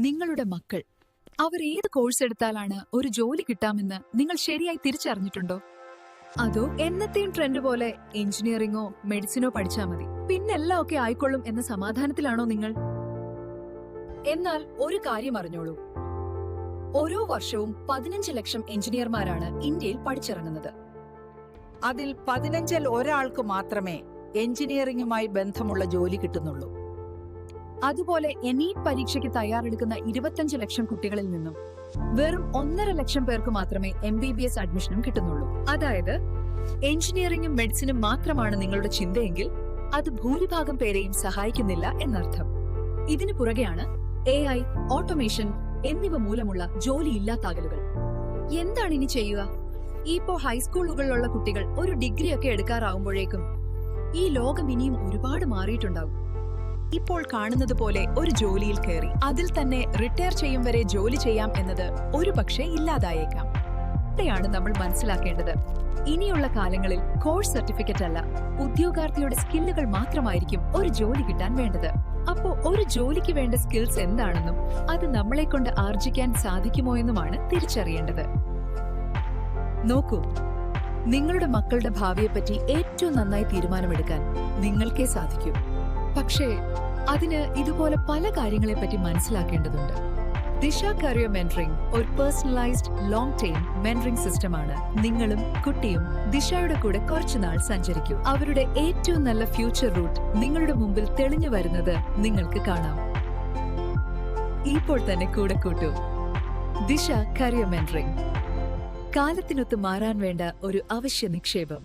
നിങ്ങളുടെ മക്കൾ അവർ ഏത് കോഴ്സ് എടുത്താലാണ് ഒരു ജോലി കിട്ടാമെന്ന് നിങ്ങൾ ശരിയായി തിരിച്ചറിഞ്ഞിട്ടുണ്ടോ? അതോ എന്നത്തെയും ട്രെൻഡ് പോലെ എഞ്ചിനീയറിംഗോ മെഡിസിനോ പഠിച്ചാൽ മതി പിന്നെല്ലാം ഒക്കെ ആയിക്കൊള്ളും എന്ന സമാധാനത്തിലാണോ നിങ്ങൾ? എന്നാൽ ഒരു കാര്യം അറിഞ്ഞോളൂ, ഓരോ വർഷവും 15 ലക്ഷം എഞ്ചിനീയർമാരാണ് ഇന്ത്യയിൽ പഠിച്ചിറങ്ങുന്നത്. അതിൽ 15-ൽ ഒരാൾക്ക് മാത്രമേ എഞ്ചിനീയറിംഗുമായി ബന്ധമുള്ള ജോലി കിട്ടുന്നുള്ളൂ. അതുപോലെ NEET പരീക്ഷയ്ക്ക് തയ്യാറെടുക്കുന്ന 25 ലക്ഷം കുട്ടികളിൽ നിന്നും വെറും 1.5 ലക്ഷം പേർക്ക് മാത്രമേ MBBS അഡ്മിഷനും കിട്ടുന്നുള്ളൂ. അതായത് എഞ്ചിനീയറിംഗും മെഡിസിനും മാത്രമാണ് നിങ്ങളുടെ ചിന്തയെങ്കിൽ അത് ഭൂരിഭാഗം പേരെയും സഹായിക്കുന്നില്ല എന്നർത്ഥം. ഇതിനു പുറകെയാണ് AI, ഓട്ടോമേഷൻ എന്നിവ മൂലമുള്ള ജോലിയില്ലാത്താകലുകൾ. എന്താണ് ഇനി ചെയ്യുക? ഇപ്പോ ഹൈസ്കൂളുകളിലുള്ള കുട്ടികൾ ഒരു ഡിഗ്രിയൊക്കെ എടുക്കാറാവുമ്പോഴേക്കും ഈ ലോകം ഇനിയും ഒരുപാട് മാറിയിട്ടുണ്ടാവും. ഇപ്പോൾ കാണുന്നത് പോലെ ഒരു ജോലിയിൽ കയറി അതിൽ തന്നെ റിട്ടയർ ചെയ്യും വരെ ജോലി ചെയ്യാം എന്നത് ഒരുപക്ഷെ ഇല്ലാതായേക്കാം. ഇവിടെയാണ് നമ്മൾ മനസ്സിലാക്കേണ്ടത്, ഇനിയുള്ള കാലങ്ങളിൽ കോഴ്സ് സർട്ടിഫിക്കറ്റ് അല്ല, ഉദ്യോഗാർത്ഥിയുടെ സ്കില്ലുകൾ മാത്രമായിരിക്കും ഒരു ജോലി കിട്ടാൻ വേണ്ടത്. അപ്പോ ഒരു ജോലിക്ക് വേണ്ട സ്കിൽസ് എന്താണെന്നും അത് നമ്മളെ കൊണ്ട് ആർജിക്കാൻ സാധിക്കുമോ എന്നുമാണ് തിരിച്ചറിയേണ്ടത്. നോക്കൂ, നിങ്ങളുടെ മക്കളുടെ ഭാവിയെപ്പറ്റി ഏറ്റവും നന്നായി തീരുമാനമെടുക്കാൻ നിങ്ങൾക്കേ സാധിക്കൂ. പക്ഷേ അതിന് ഇതുപോലെ പല കാര്യങ്ങളെപ്പറ്റി മനസ്സിലാക്കേണ്ടതുണ്ട്. ദിശ കരിയർ മെന്ററിംഗ് ഒരു പേഴ്സണലൈസ്ഡ് ലോങ് ടൈം മെന്ററിംഗ് സിസ്റ്റമാണ്. നിങ്ങളും കുട്ടിയും ദിശയുടെ കൂടെ കുറച്ചുനാൾ സഞ്ചരിക്കൂ. അവരുടെ ഏറ്റവും നല്ല ഫ്യൂച്ചർ റൂട്ട് നിങ്ങളുടെ മുമ്പിൽ തെളിഞ്ഞു വരുന്നത് നിങ്ങൾക്ക് കാണാം. ഇപ്പോൾ തന്നെ കൂടെ കൂട്ടൂ. ദിശ കരിയർ മെന്ററിംഗ്, കാലത്തിനൊത്ത് മാറാൻ വേണ്ട ഒരു അവശ്യ നിക്ഷേപം.